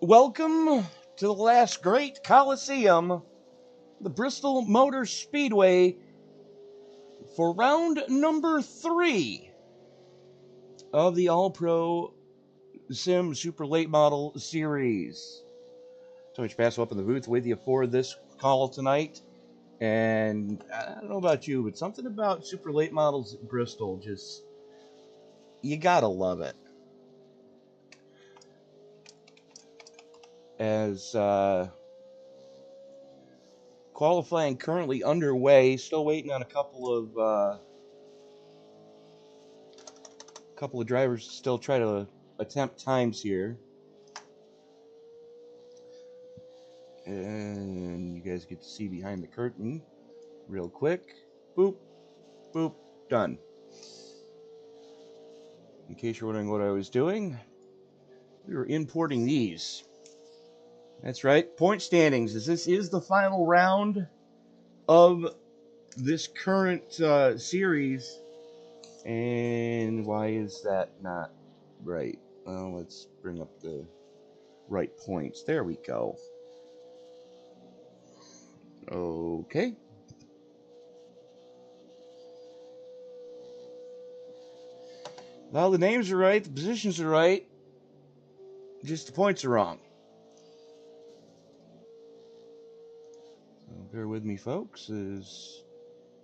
Welcome to the last great Coliseum, the Bristol Motor Speedway, for round number 3 of the All-Pro Sim Super Late Model Series. So much pass up in the booth with you for this call tonight. And I don't know about you, but something about Super Late Models at Bristol, just, you gotta love it. As qualifying currently underway, still waiting on a couple of drivers to still try to attempt times here. And you guys get to see behind the curtain real quick. Boop, boop, done. In case you're wondering what I was doing, we were importing these. That's right, point standings, as this is the final round of this current series. And why is that not right? Well, let's bring up the right points. There we go. Okay. Well, the names are right, the positions are right, just the points are wrong. So bear with me, folks, as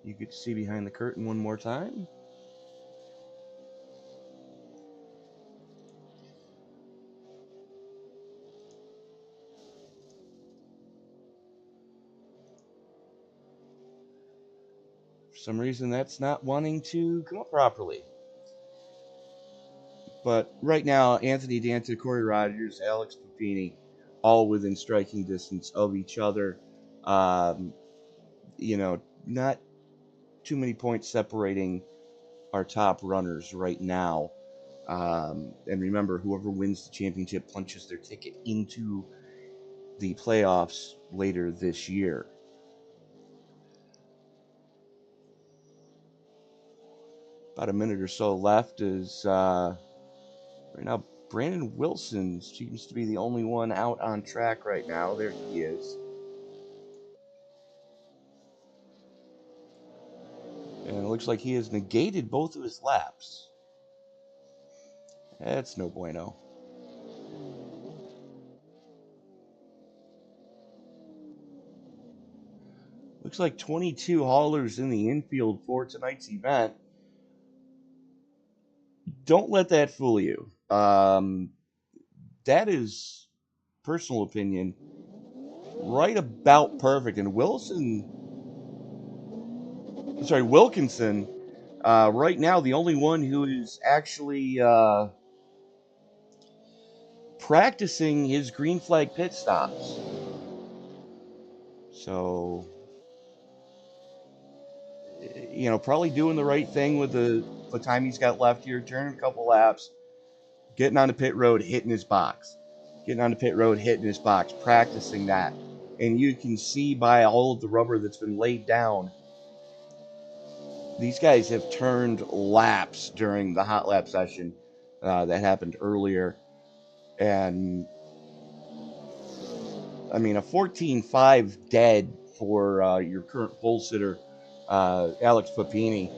you get to see behind the curtain one more time. For some reason, that's not wanting to come up properly. But right now, Anthony Danton, Corey Rogers, Alex Papini, all within striking distance of each other. Not too many points separating our top runners right now. And remember, whoever wins the championship punches their ticket into the playoffs later this year. About a minute or so left is right now Brandon Wilson seems to be the only one out on track right now. There he is. And it looks like he has negated both of his laps. That's no bueno. Looks like 22 haulers in the infield for tonight's event. Don't let that fool you. That is personal opinion, right about perfect. And Wilkinson, right now the only one who is actually practicing his green flag pit stops. So, probably doing the right thing with the time he's got left here, turning a couple laps, getting on the pit road, hitting his box. Practicing that. And you can see by all of the rubber that's been laid down, these guys have turned laps during the hot lap session that happened earlier. And, I mean, a 14.5 dead for your current pole sitter, Alex Papini.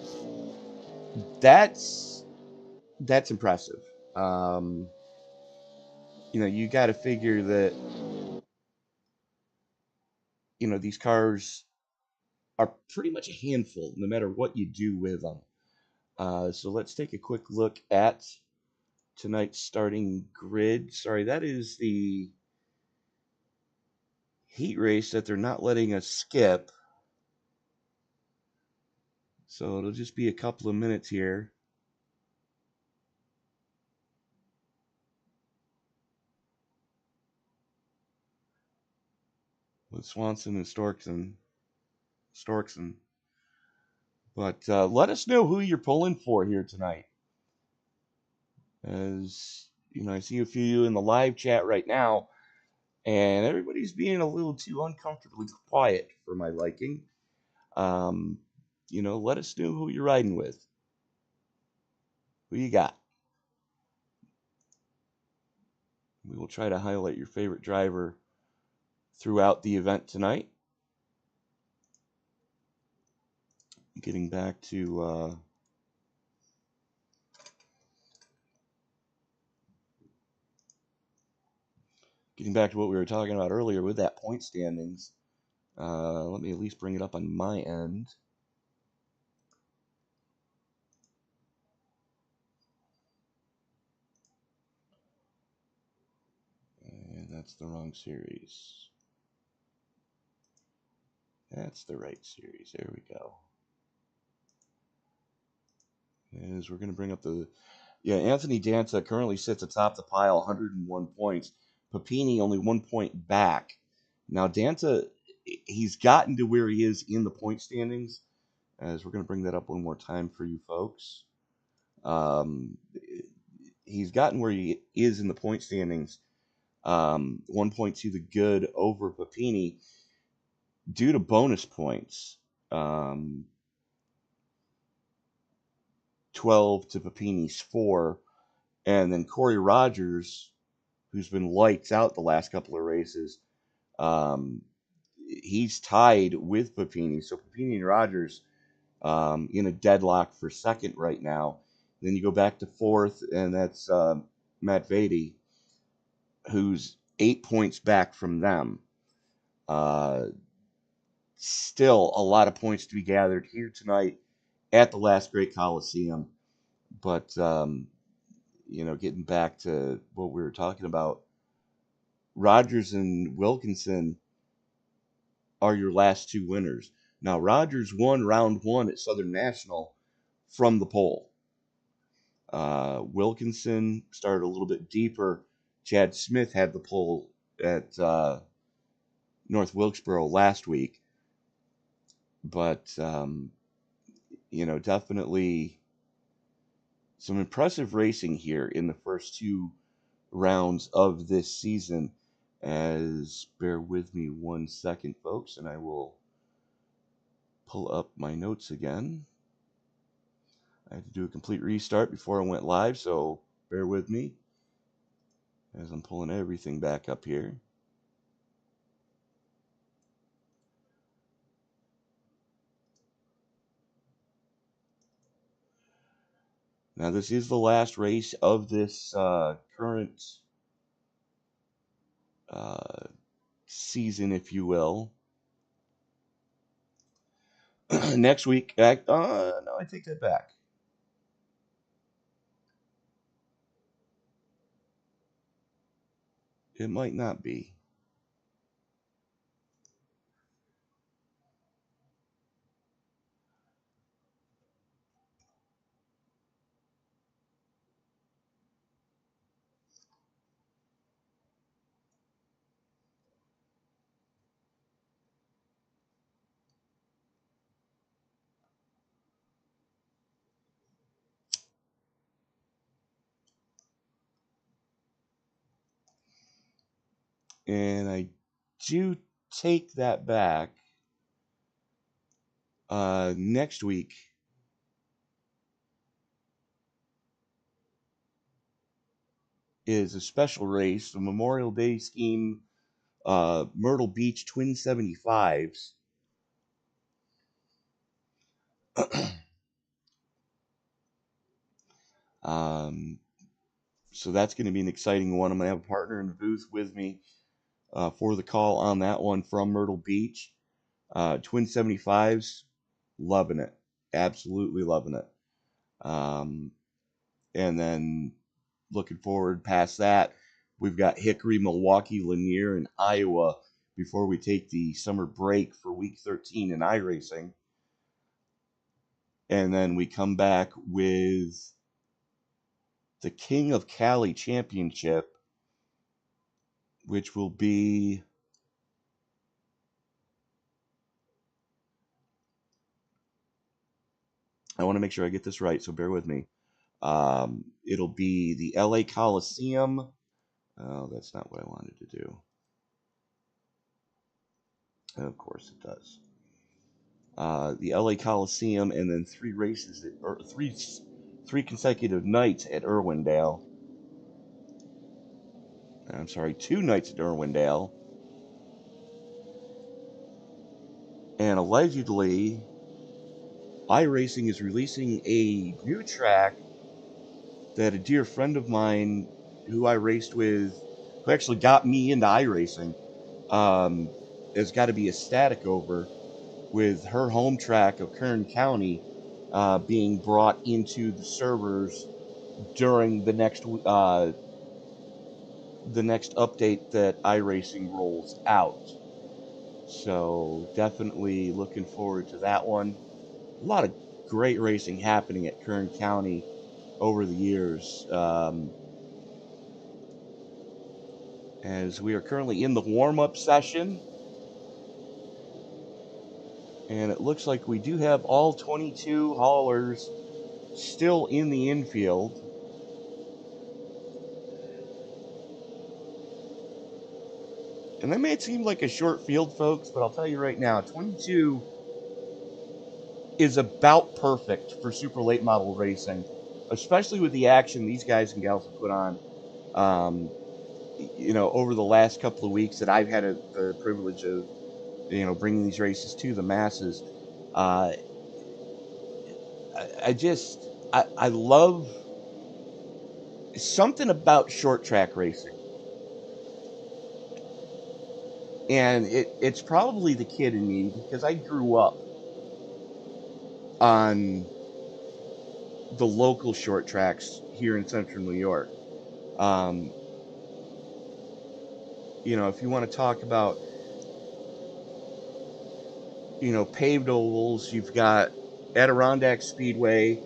That's impressive. You got to figure that, these cars are pretty much a handful no matter what you do with them. So let's take a quick look at tonight's starting grid. Sorry, that is the heat race that they're not letting us skip. So it'll just be a couple of minutes here. With Swanson and Storkson. But let us know who you're pulling for here tonight. As, I see a few in the live chat right now, and everybody's being a little too uncomfortably quiet for my liking. Let us know who you're riding with. Who you got? We will try to highlight your favorite driver throughout the event tonight. Getting back to what we were talking about earlier with that point standings. Let me at least bring it up on my end. And that's the wrong series. That's the right series. There we go. As we're going to bring up the... Yeah, Anthony Danta currently sits atop the pile, 101 points. Papini only 1 point back. Now, Danta, he's gotten to where he is in the point standings, as we're going to bring that up one more time for you folks. He's gotten where he is in the point standings, 1 point to the good over Papini due to bonus points. 12 to Papini's 4. And then Corey Rogers, who's been lights out the last couple of races, he's tied with Papini. So Papini and Rogers in a deadlock for second right now. Then you go back to fourth, and that's Matt Vady, who's 8 points back from them. Still a lot of points to be gathered here tonight at the last great Coliseum. But, getting back to what we were talking about, Rogers and Wilkinson are your last two winners. Now, Rogers won round one at Southern National from the pole. Wilkinson started a little bit deeper. Chad Smith had the pole at North Wilkesboro last week. But, definitely some impressive racing here in the first two rounds of this season. Bear with me 1 second, folks, and I will pull up my notes again. I had to do a complete restart before I went live, so bear with me as I'm pulling everything back up here. Now, this is the last race of this current season, if you will. Next week, no, I take that back. It might not be. And I do take that back. Next week is a special race, the Memorial Day scheme, Myrtle Beach Twin 75s. So that's going to be an exciting one. I'm going to have a partner in the booth with me for the call on that one from Myrtle Beach. Twin 75s, loving it. Absolutely loving it. And then looking forward past that, we've got Hickory, Milwaukee, Lanier, and Iowa before we take the summer break for week 13 in iRacing. And then we come back with the King of Cali Championship, which will be I want to make sure I get this right, so bear with me. It'll be the LA Coliseum. Oh, that's not what I wanted to do. Of course it does. The LA Coliseum, and then three consecutive nights at Irwindale. I'm sorry, 2 nights at Irwindale. And allegedly, iRacing is releasing a new track that a dear friend of mine who I raced with, who actually got me into iRacing, has got to be ecstatic over, with her home track of Kern County being brought into the servers during the next update that iRacing rolls out. So definitely looking forward to that one. A lot of great racing happening at Kern County over the years. As we are currently in the warm-up session, and it looks like we do have all 22 haulers still in the infield. And that may seem like a short field, folks, but I'll tell you right now, 22 is about perfect for super late model racing, especially with the action these guys and gals have put on, over the last couple of weeks that I've had the privilege of, bringing these races to the masses. I love something about short track racing. And it's probably the kid in me, because I grew up on the local short tracks here in central New York. If you want to talk about, paved ovals, you've got Adirondack Speedway,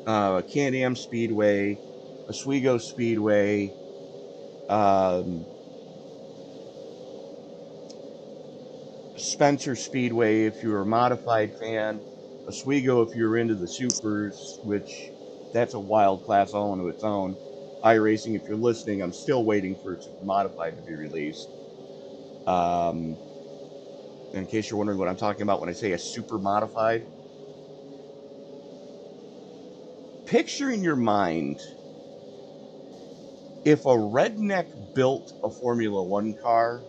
Can-Am Speedway, Oswego Speedway, Spencer Speedway if you're a modified fan, Oswego if you're into the supers, which that's a wild class all into its own. iRacing, if you're listening, I'm still waiting for Super Modified to be released. In case you're wondering what I'm talking about when I say a Super Modified, picture in your mind if a redneck built a Formula One car,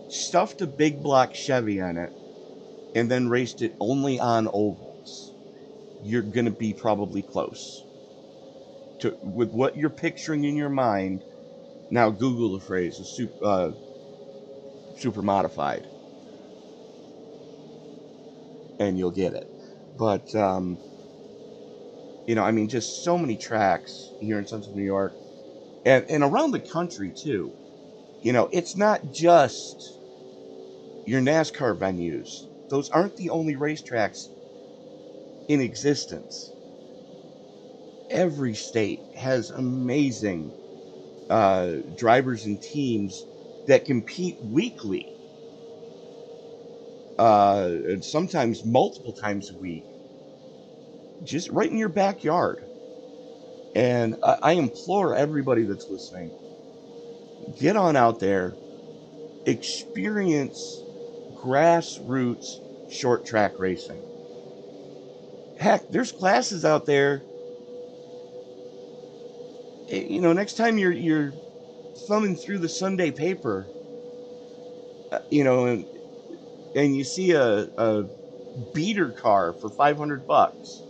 stuffed a big block Chevy in it, and then raced it only on ovals. You're going to be probably close with what you're picturing in your mind. Now Google the phrase super modified and you'll get it. But just so many tracks here in central New York and around the country too. It's not just your NASCAR venues. Those aren't the only racetracks in existence. Every state has amazing drivers and teams that compete weekly, and sometimes multiple times a week, just right in your backyard. And I implore everybody that's listening, get on out there, experience grassroots short track racing. Heck, there's classes out there. Next time you're thumbing through the Sunday paper, and you see a beater car for $500,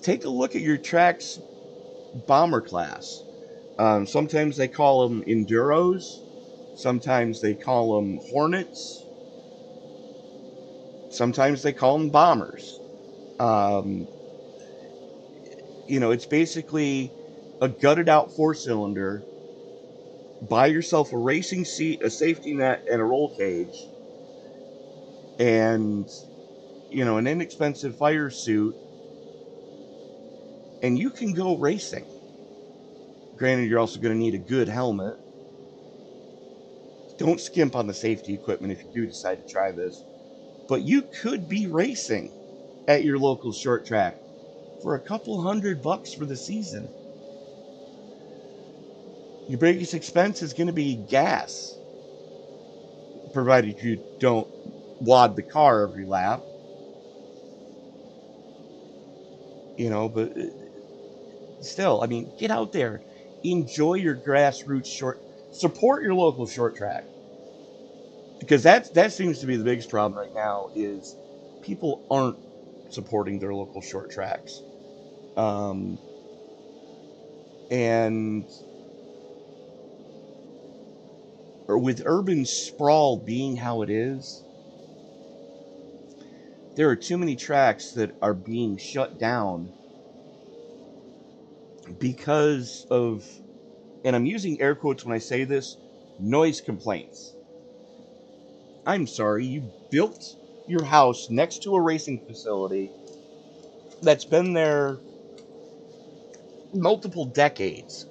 take a look at your track's bomber class. Sometimes they call them enduros. Sometimes they call them Hornets. Sometimes they call them bombers. It's basically a gutted out 4-cylinder. Buy yourself a racing seat, a safety net, and a roll cage. And, an inexpensive fire suit. And you can go racing. Granted, you're also going to need a good helmet. Don't skimp on the safety equipment if you do decide to try this. But you could be racing at your local short track for a couple $100 for the season. Your biggest expense is going to be gas, provided you don't wad the car every lap. But still, get out there, enjoy your grassroots support your local short track, because that seems to be the biggest problem right now is people aren't supporting their local short tracks, um, and or with urban sprawl being how it is, there are too many tracks that are being shut down because of, and I'm using air quotes when I say this, noise complaints. I'm sorry, you built your house next to a racing facility that's been there multiple decades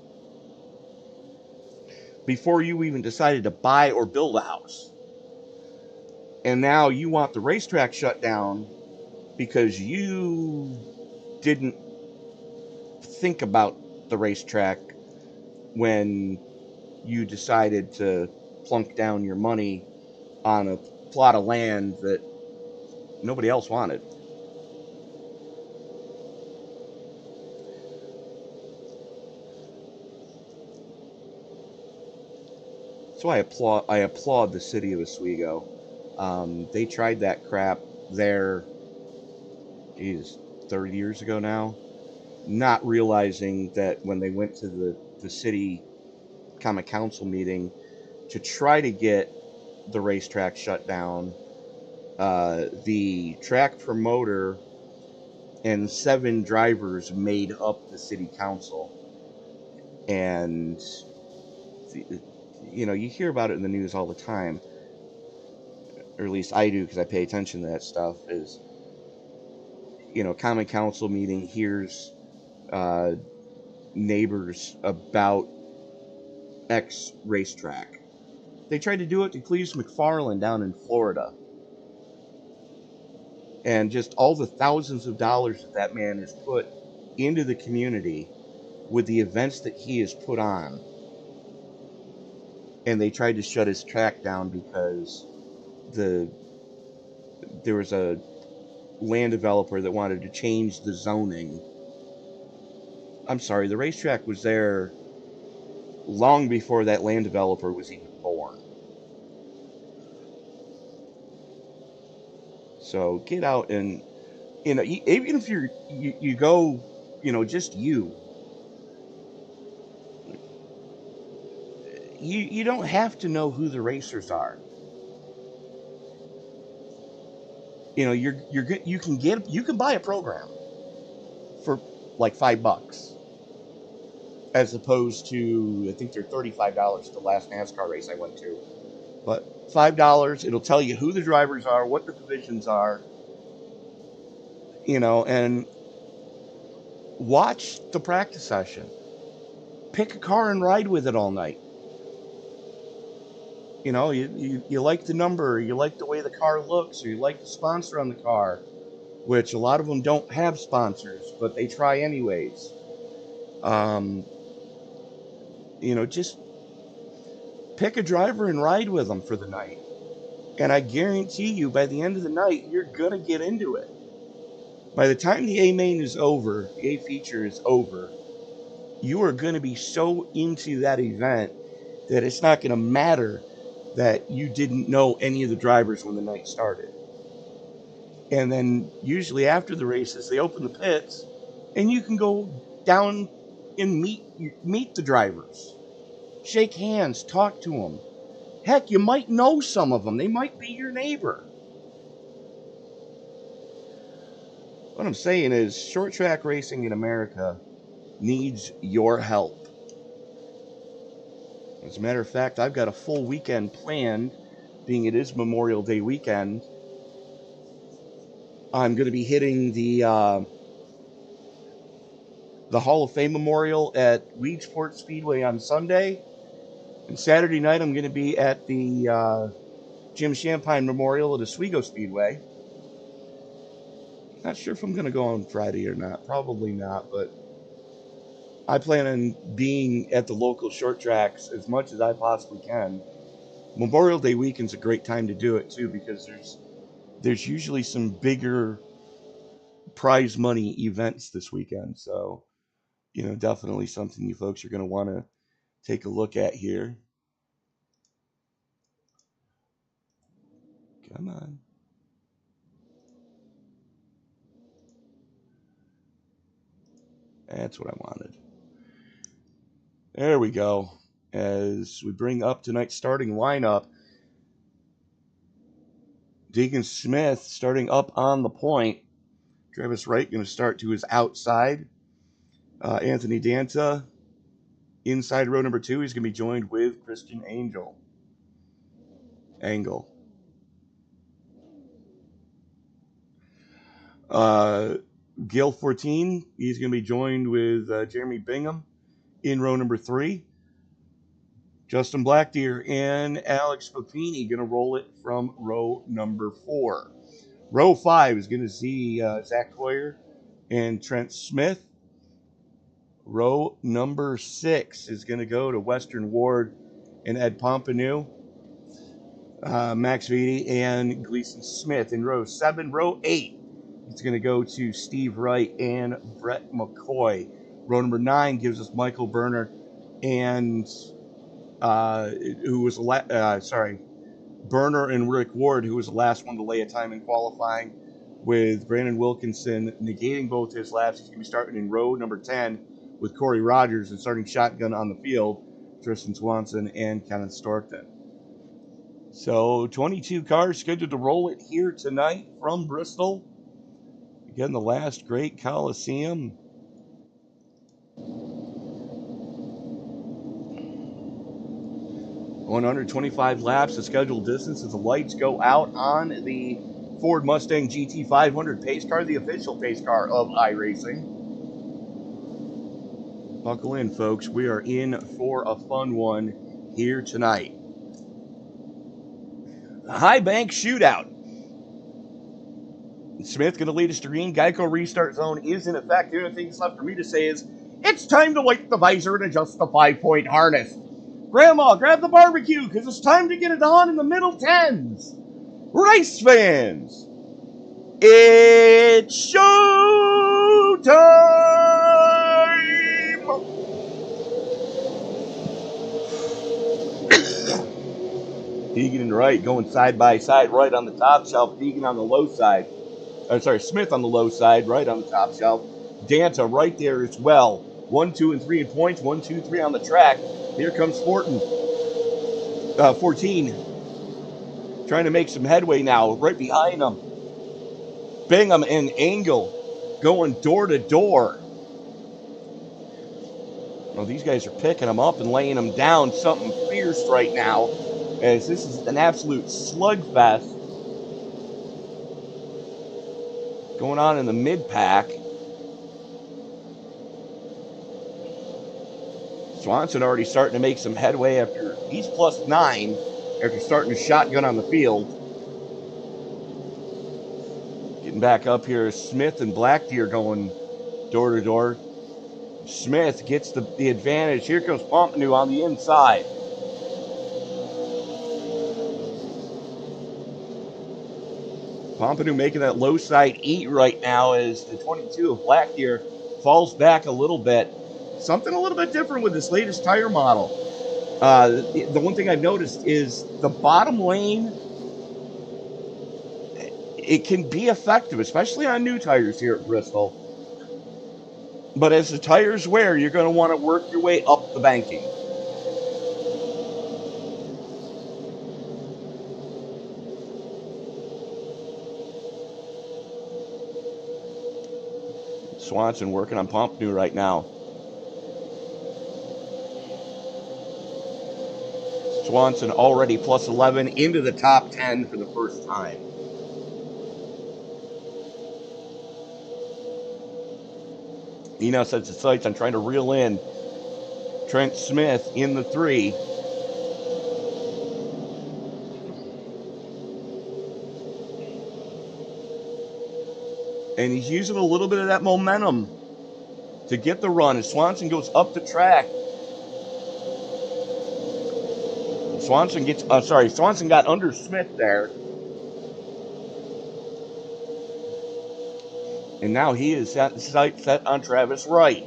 before you even decided to buy or build a house. And now you want the racetrack shut down because you didn't think about the racetrack when you decided to plunk down your money on a plot of land that nobody else wanted. So I applaud the city of Oswego. They tried that crap there, geez, 30 years ago now, not realizing that when they went to the city common council meeting to try to get the racetrack shut down, the track promoter and 7 drivers made up the city council. And you hear about it in the news all the time, or at least I do because I pay attention to that stuff. Is common council meeting hears uh, neighbors about X racetrack. They tried to do it to Cleves McFarland down in Florida, and just all the thousands of dollars that man has put into the community with the events that he has put on, and they tried to shut his track down because there was a land developer that wanted to change the zoning. I'm sorry, the racetrack was there long before that land developer was even born. So get out and even if you go, just you don't have to know who the racers are. You can buy a program for like $5, as opposed to, I think they're $35 the last NASCAR race I went to. But $5, it'll tell you who the drivers are, what the divisions are, and watch the practice session. Pick a car and ride with it all night. You like the number, you like the way the car looks, or you like the sponsor on the car, which a lot of them don't have sponsors, but they try anyways. Um, just pick a driver and ride with them for the night. And I guarantee you, by the end of the night, you're going to get into it. By the time the A main is over, the A feature is over, you are going to be so into that event that it's not going to matter that you didn't know any of the drivers when the night started. And then usually after the races, they open the pits, and you can go down and meet the drivers, shake hands, talk to them. Heck, you might know some of them. They might be your neighbor. What I'm saying is, short track racing in America needs your help. As a matter of fact, I've got a full weekend planned, being it is Memorial Day weekend. I'm going to be hitting the Hall of Fame Memorial at Weedsport Speedway on Sunday. And Saturday night, I'm going to be at the Jim Champagne Memorial at Oswego Speedway. Not sure if I'm going to go on Friday or not. Probably not, but I plan on being at the local short tracks as much as I possibly can. Memorial Day weekend's a great time to do it, too, because there's usually some bigger prize money events this weekend. So, definitely something you folks are going to want to take a look at here. Come on. That's what I wanted. There we go. As we bring up tonight's starting lineup, Deacon Smith starting up on the point. Travis Wright going to start to his outside. Anthony Danta inside row number 2. He's going to be joined with Christian Angle. Gil 14, he's going to be joined with Jeremy Bingham in row number 3. Justin Blackdeer and Alex Papini going to roll it from row number 4. Row 5 is going to see Zach Hoyer and Trent Smith. Row number 6 is going to go to Western Ward and Ed Pompanu, Max Vitti, and Gleason Smith. In row 7, row 8, it's going to go to Steve Wright and Brett McCoy. Row number 9 gives us Michael Berner and Berner and Rick Ward, who was the last one to lay a time in qualifying, with Brandon Wilkinson negating both his laps. He's going to be starting in row number 10 with Corey Rogers, and starting shotgun on the field, Tristan Swanson and Kenneth Storkton. So 22 cars scheduled to roll it here tonight from Bristol. Again, the last great Coliseum. 125 laps, the scheduled distance as the lights go out on the Ford Mustang GT 500 pace car, the official pace car of iRacing. Buckle in, folks. We are in for a fun one here tonight. The High Bank Shootout. Smith going to lead us to green. Geico restart zone is in effect. The only thing that's left for me to say is it's time to light the visor and adjust the 5-point harness. Grandma, grab the barbecue because it's time to get it on in the middle 10s. Race fans, it's show time! Deegan and Wright going side by side, Wright on the top shelf, Deegan on the low side. Smith on the low side, Wright on the top shelf. Danta right there as well. 1, 2, and 3 in points. 1, 2, 3 on the track. Here comes 14. Trying to make some headway now. Right behind them, Bingham and Angle going door to door. Well, these guys are picking them up and laying them down. Something fierce right now, as this is an absolute slugfest going on in the mid-pack. Swanson already starting to make some headway after he's +9 after starting to shotgun on the field. Getting back up here, Smith and Blackdeer going door to door. Smith gets the advantage. Here comes Pompanu on the inside. Pompanu making that low side eat right now as the 22 of Blackdeer falls back a little bit. Something a little bit different with this latest tire model. The one thing I've noticed is the bottom lane, it can be effective, especially on new tires here at Bristol. But as the tires wear, you're going to want to work your way up the banking. Swanson working on Pompanu right now. Swanson already +11 into the top 10 for the first time. He now sets his sights on trying to reel in Trent Smith in the 3. And he's using a little bit of that momentum to get the run as Swanson goes up the track. Swanson got under Smith there. And now he is set on Travis Wright.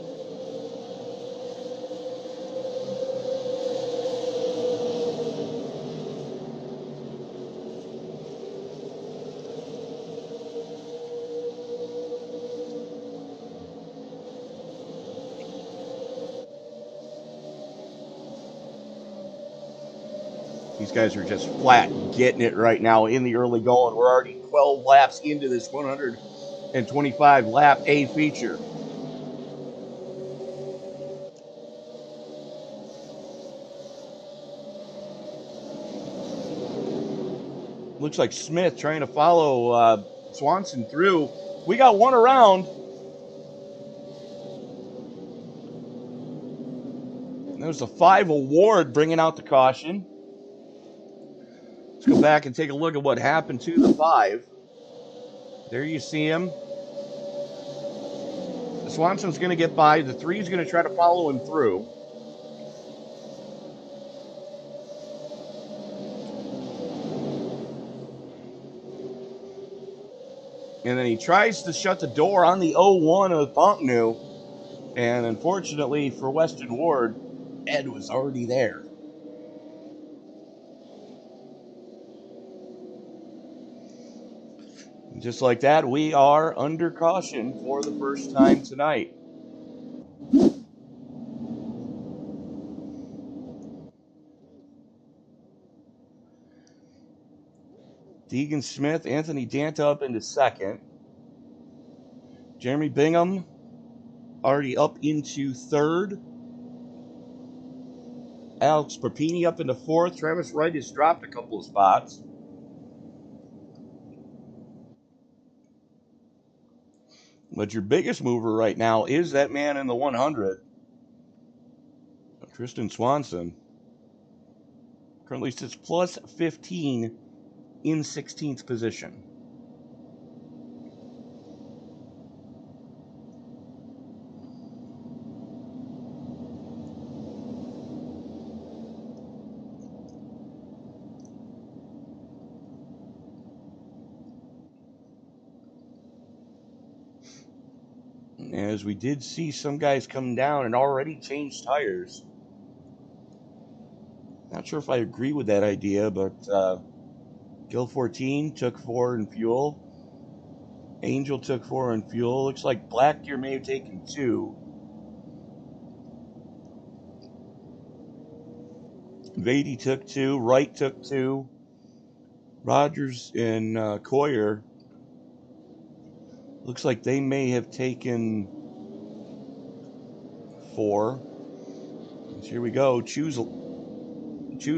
These guys are just flat getting it right now in the early going. We're already 12 laps into this 125 lap A feature. Looks like Smith trying to follow Swanson through. We got one around. There's a 5 award bringing out the caution. Let's go back and take a look at what happened to the 5. There you see him. Swanson's going to get by. The 3 is going to try to follow him through. And then he tries to shut the door on the 01 of Pompneau. And unfortunately for Weston Ward, Ed was already there. And just like that, we are under caution for the first time tonight. Deegan Smith, Anthony Danta up into second. Jeremy Bingham already up into third. Alex Papini up into fourth. Travis Wright has dropped a couple of spots. But your biggest mover right now is that man in the 100, Tristan Swanson. Currently sits plus 15 in 16th position. As we did see some guys come down and already change tires. Not sure if I agree with that idea, but Gil 14 took 4 in fuel. Angel took 4 in fuel. Looks like Black Deer may have taken 2. Vady took 2. Wright took 2. Rogers and Coyer. Looks like they may have taken 4. So here we go. Choose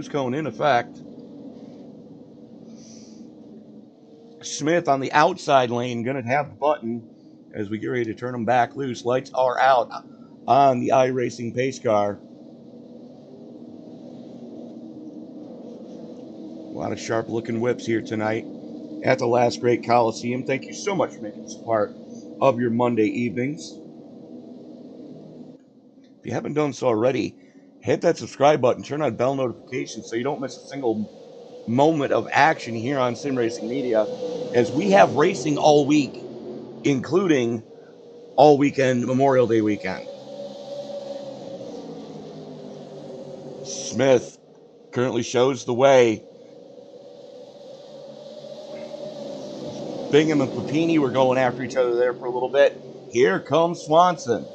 cone in effect. Smith on the outside lane, going to have the button as we get ready to turn them back loose. Lights are out on the iRacing pace car. A lot of sharp looking whips here tonight at the Last Great Coliseum. Thank you so much for making this part of your Monday evenings. If you haven't done so already, hit that subscribe button, turn on bell notifications so you don't miss a single moment of action here on Sim Racing Media, as we have racing all week, including all weekend, Memorial Day weekend. Smith currently shows the way. Bingham and Papini were going after each other there for a little bit. Here comes Swanson.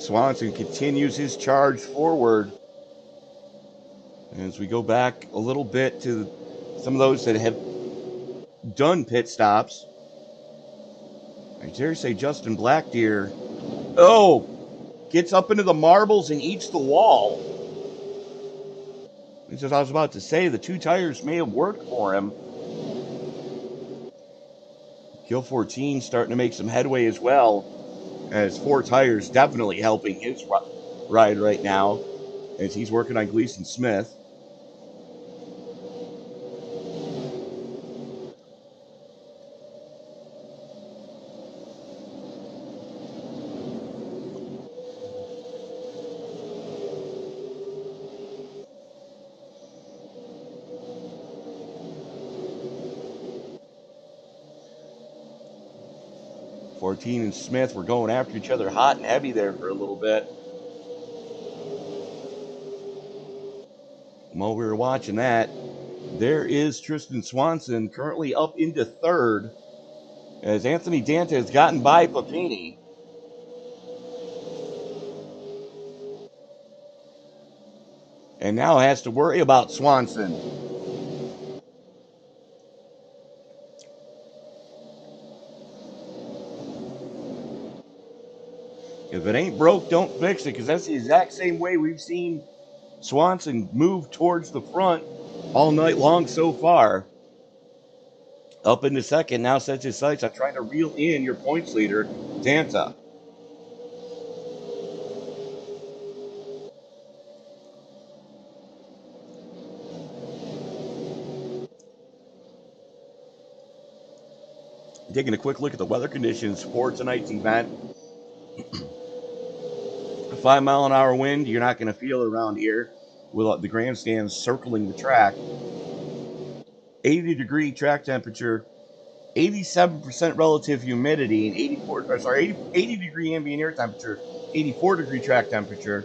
Swanson continues his charge forward. As we go back a little bit to some of those that have done pit stops. I dare say Justin Blackdeer. Oh, gets up into the marbles and eats the wall. As I was about to say, the 2 tires may have worked for him. Kill 14 starting to make some headway as well, as 4 tires definitely helping his ride right now as he's working on Gleason Smith. Fourteen and Smith were going after each other hot and heavy there for a little bit. While we were watching that, There is Tristan Swanson currently up into third as Anthony Danta has gotten by Papini. And now has to worry about Swanson. If it ain't broke, don't fix it, because that's the exact same way we've seen Swanson move towards the front all night long so far. Up into second, now sets his sights on trying to reel in your points leader, Danta. Taking a quick look at the weather conditions for tonight's event. A 5-mile-an-hour wind, you're not going to feel it around here with the grandstands circling the track. 80-degree track temperature, 87% relative humidity, and 80-degree ambient air temperature, 84-degree track temperature.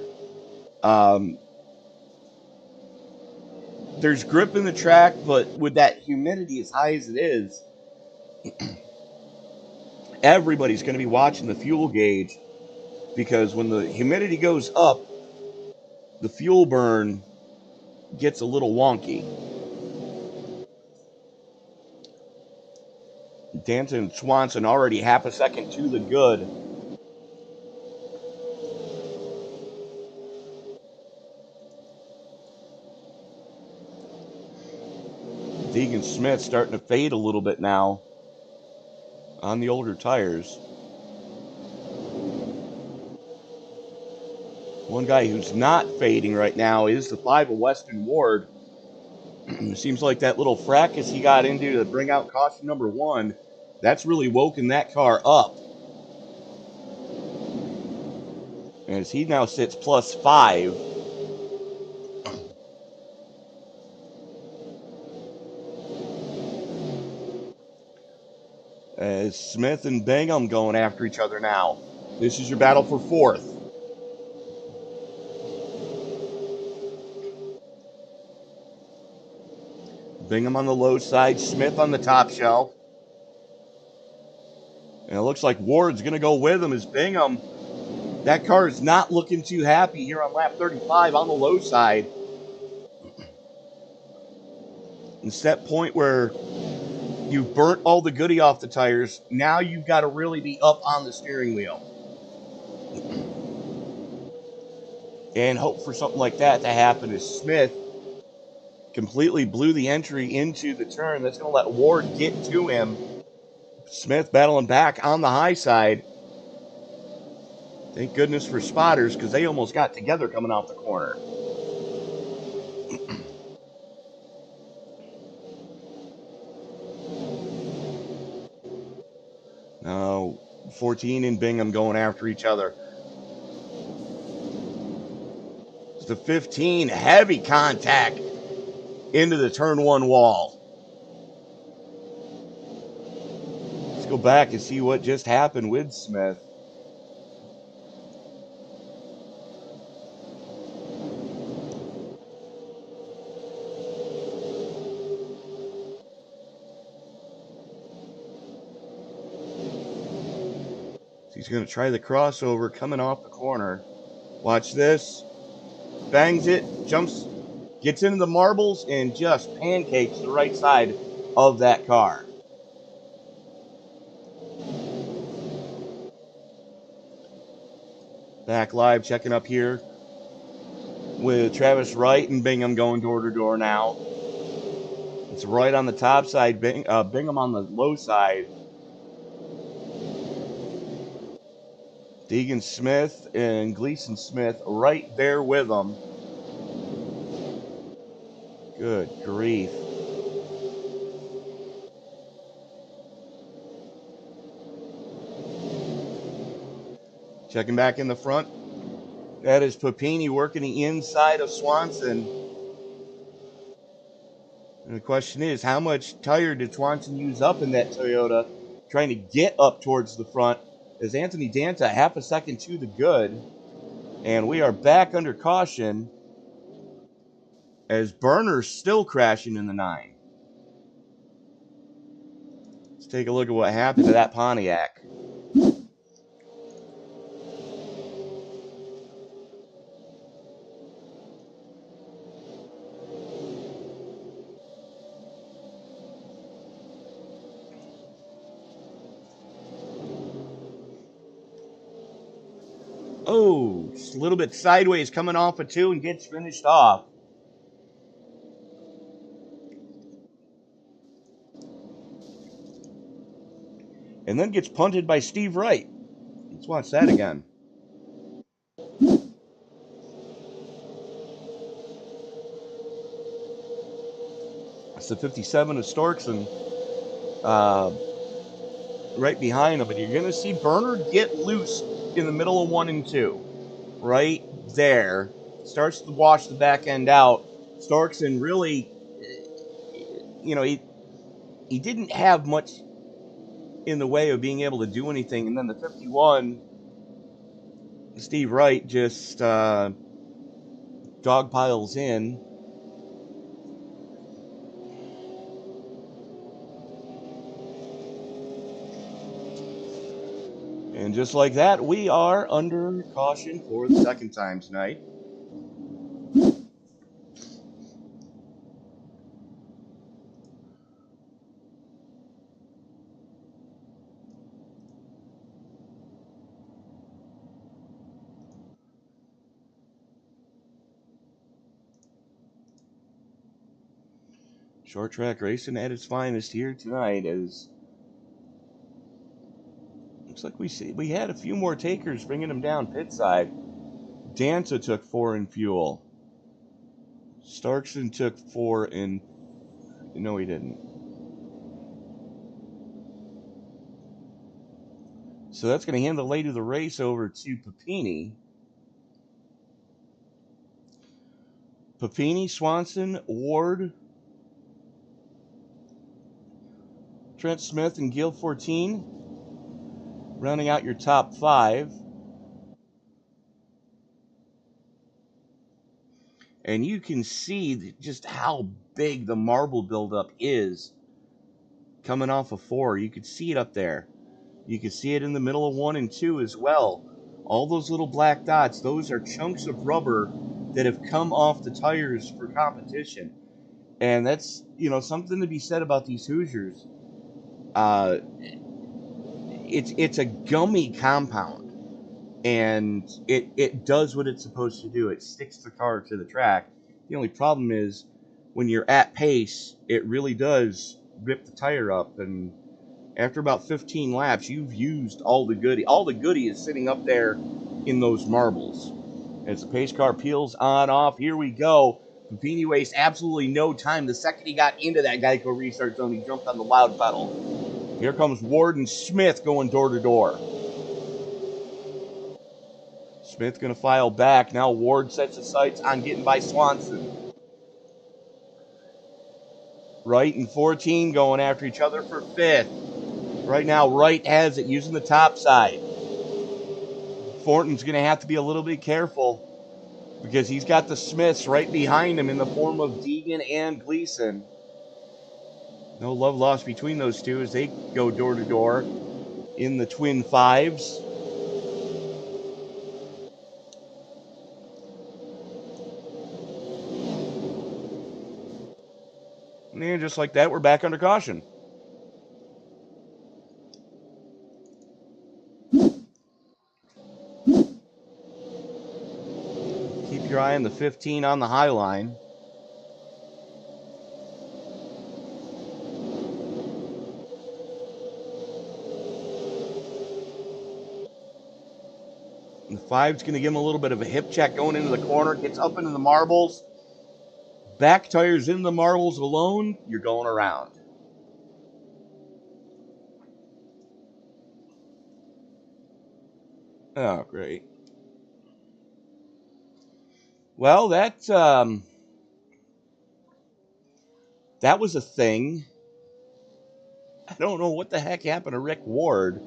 There's grip in the track, but with that humidity as high as it is, everybody's going to be watching the fuel gauge, because when the humidity goes up, the fuel burn gets a little wonky. Danta and Swanson already half a second to the good. Deegan Smith starting to fade a little bit now on the older tires. One guy who's not fading right now is the 5 of Weston Ward. Seems like that little fracas he got into to bring out caution number 1, that's really woken that car up. As he now sits +5. As Smith and Bingham going after each other now. This is your battle for 4th. Bingham on the low side, Smith on the top shelf. And it looks like Ward's going to go with him as Bingham. That car is not looking too happy here on lap 35 on the low side. It's that point where you've burnt all the goodie off the tires. Now you've got to really be up on the steering wheel. And hope for something like that to happen as Smith completely blew the entry into the turn. That's going to let Ward get to him. Smith battling back on the high side. Thank goodness for spotters, because they almost got together coming out the corner. Now, 14 and Bingham going after each other. It's the 15, heavy contact into the turn 1 wall. Let's go back and see what just happened with Smith. He's going to try the crossover coming off the corner. Watch this. Bangs it, jumps, gets into the marbles, and just pancakes the right side of that car. Back live, checking up here with Travis Wright and Bingham going door to door now. It's Wright on the top side, Bingham on the low side. Deegan Smith and Gleason Smith right there with them. Good grief. Checking back in the front. That is Papini working the inside of Swanson. And the question is, how much tire did Swanson use up in that Toyota trying to get up towards the front? As Anthony Danta half a second to the good. And we are back under caution. as Burner's still crashing in the 9. Let's take a look at what happened to that Pontiac. Oh, just a little bit sideways coming off a 2 and gets finished off. And then gets punted by Steve Wright. Let's watch that again. It's the 57 of Storkson right behind him. But you're going to see Burner get loose in the middle of 1 and 2. Right there. Starts to wash the back end out. Storkson really, you know, he didn't have much in the way of being able to do anything. And then the 51, Steve Wright, just dog piles in. And just like that, we are under caution for the second time tonight. Short track racing at its finest here tonight, as looks like we had a few more takers bringing them down pit side. Danza took 4 in fuel. Starkson took 4 in. No, he didn't. So that's going to hand the lead of the race over to Papini. Papini, Swanson, Ward, Trent Smith, and Gil 14, rounding out your top 5. And you can see just how big the marble buildup is coming off of 4. You can see it up there. You can see it in the middle of 1 and 2 as well. All those little black dots, those are chunks of rubber that have come off the tires for competition. And that's, you know, something to be said about these Hoosiers. It's a gummy compound, and it does what it's supposed to do. It sticks the car to the track. The only problem is when you're at pace, it really does rip the tire up, and after about 15 laps, you've used all the goodie. All the goodie is sitting up there in those marbles. As the pace car peels on off, here we go. Papini wastes absolutely no time. The second he got into that Geico restart zone, he jumped on the loud pedal. Here comes Ward and Smith going door to door. Smith going to file back. Now Ward sets his sights on getting by Swanson. Wright and 14 going after each other for 5th. Right now, Wright has it using the top side. Thornton's going to have to be a little bit careful because he's got the Smiths right behind him in the form of Deegan and Gleason. No love lost between those two as they go door to door in the twin 5s. And just like that, we're back under caution. Keep your eye on the 15 on the high line. The 5's going to give him a little bit of a hip check going into the corner. Gets up into the marbles. Back tires in the marbles alone. You're going around. Oh, great. Well, that was a thing. I don't know what the heck happened to Rick Ward.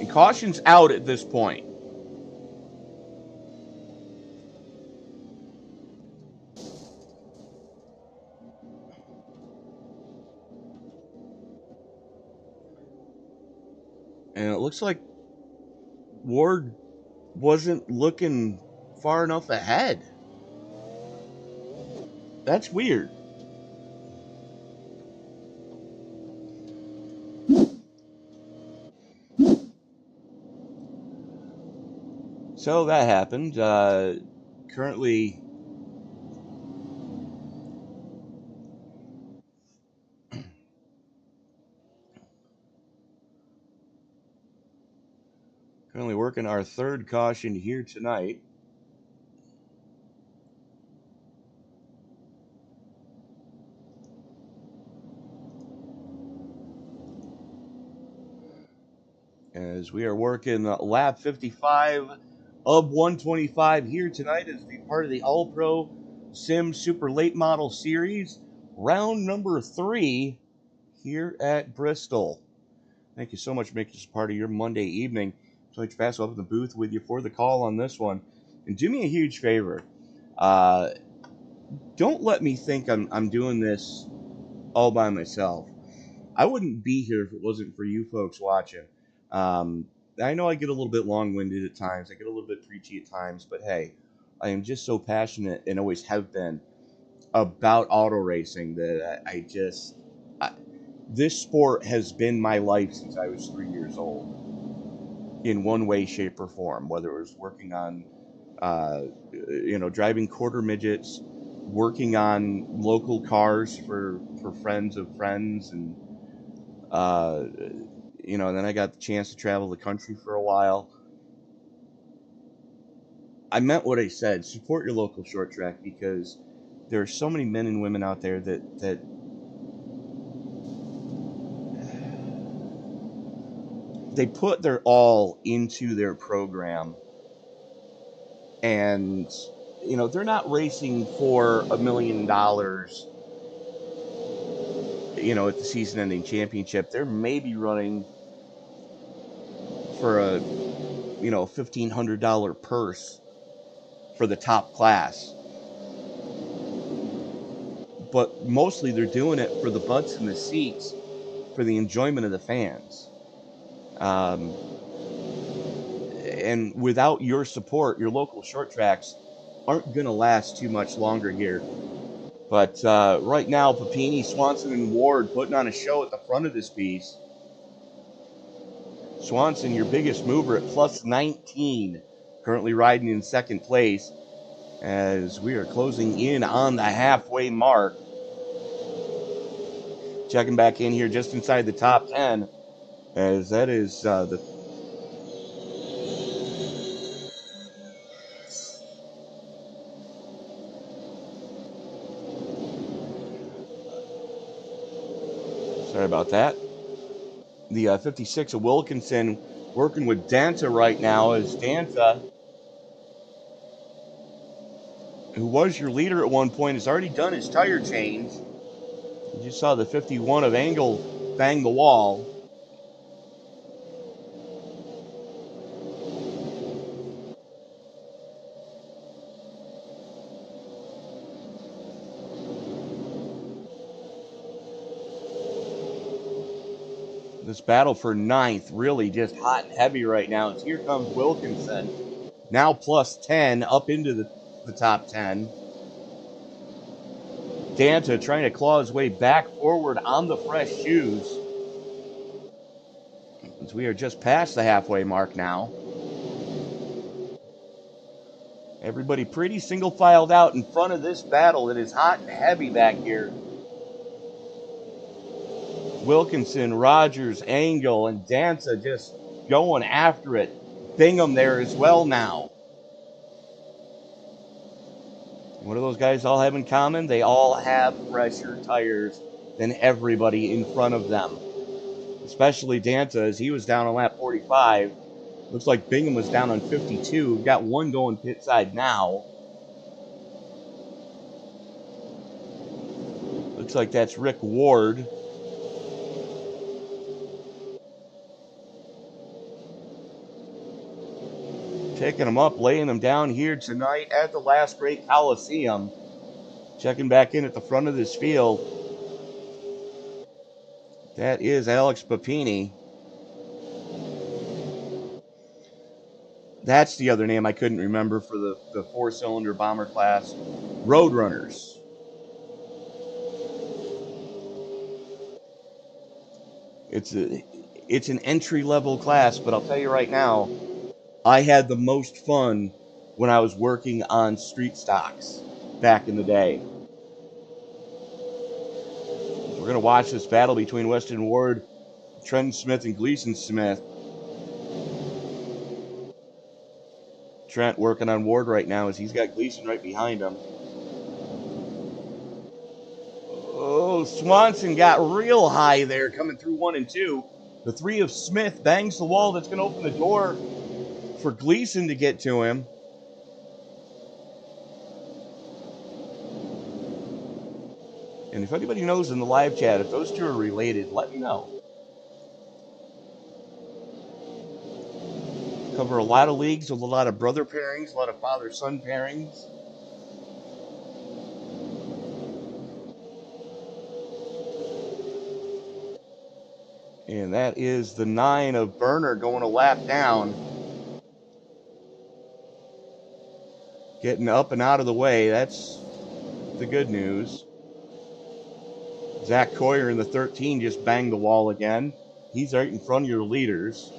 And caution's out at this point. And it looks like Ward wasn't looking far enough ahead. That's weird. So that happened. Currently working our third caution here tonight. As we are working lap 55 of 125 here tonight as the part of the All Pro Sim Super Late Model Series, round number 3 here at Bristol. Thank you so much for making this part of your Monday evening. So fast up in the booth with you for the call on this one. And do me a huge favor. Don't let me think I'm doing this all by myself. I wouldn't be here if it wasn't for you folks watching. I know I get a little bit long-winded at times. I get a little bit preachy at times. But hey, I am just so passionate and always have been about auto racing that this sport has been my life since I was 3 years old, in one way, shape, or form. Whether it was working on, driving quarter midgets, working on local cars for friends of friends, and and then I got the chance to travel the country for a while. I meant what I said. Support your local short track, because there are so many men and women out there that they put their all into their program, and they're not racing for $1 million at the season-ending championship. They're maybe running for a $1,500 purse for the top class, but mostly they're doing it for the butts in the seats, for the enjoyment of the fans. And without your support, your local short tracks aren't going to last too much longer here. But right now, Papini, Swanson, and Ward putting on a show at the front of this piece. Swanson, your biggest mover, at plus 19, currently riding in second place as we are closing in on the halfway mark. Checking back in here just inside the top 10, as that is the... Sorry about that. The 56 of Wilkinson working with Danta right now, as Danta, who was your leader at one point, has already done his tire change. You just saw the 51 of Angle bang the wall. This battle for ninth really just hot and heavy right now. As here comes Wilkinson, now plus 10, up into the top 10. Danta trying to claw his way back forward on the fresh shoes. As we are just past the halfway mark now. Everybody pretty single filed out in front of this battle. It is hot and heavy back here. Wilkinson, Rogers, Angle, and Danta just going after it. Bingham there as well now. What do those guys all have in common? They all have fresher tires than everybody in front of them. Especially Danta, as he was down on lap 45. Looks like Bingham was down on 52. We've got one going pit side now. Looks like that's Rick Ward. Picking them up, laying them down here tonight at the Last Great Coliseum. Checking back in at the front of this field. That is Alex Papini. That's the other name I couldn't remember for the four-cylinder bomber class. Roadrunners. It's an entry-level class, but I'll tell you right now, I had the most fun when I was working on street stocks back in the day. We're going to watch this battle between Weston Ward, Trenton Smith, and Gleason Smith. Trent working on Ward right now as he's got Gleason right behind him. Oh, Swanson got real high there coming through 1 and 2. The 3 of Smith bangs the wall. That's going to open the door for Gleason to get to him. And if anybody knows in the live chat, if those two are related, let me know. Cover a lot of leagues with a lot of brother pairings, a lot of father-son pairings. And that is the 9 of Burner going a lap down. Getting up and out of the way. That's the good news. Zach Coyer in the 13 just banged the wall again. He's right in front of your leaders.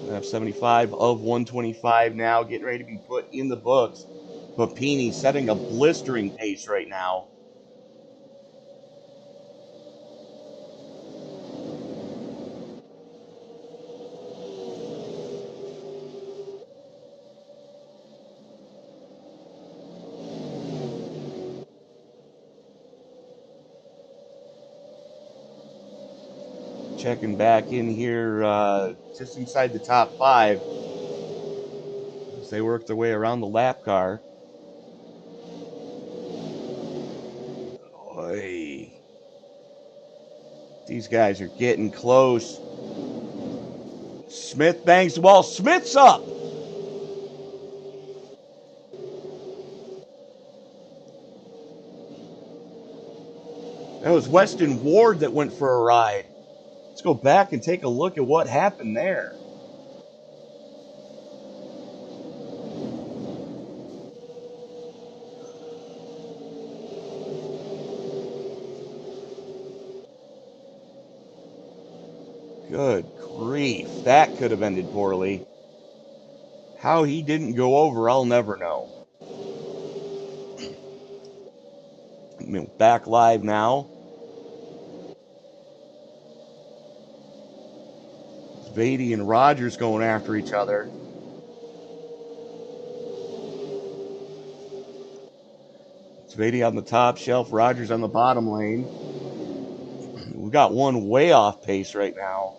I have 75 of 125 now, getting ready to be put in the books. Papini setting a blistering pace right now. Checking back in here just inside the top 5 as they work their way around the lap car. Oy. These guys are getting close. Smith bangs the wall. Smith's up. That was Weston Ward that went for a ride. Let's go back and take a look at what happened there. Good grief. That could have ended poorly. How he didn't go over, I'll never know. Back live now. Beatty and Rogers going after each other. It's Beatty on the top shelf, Rogers on the bottom lane. We've got one way off pace right now.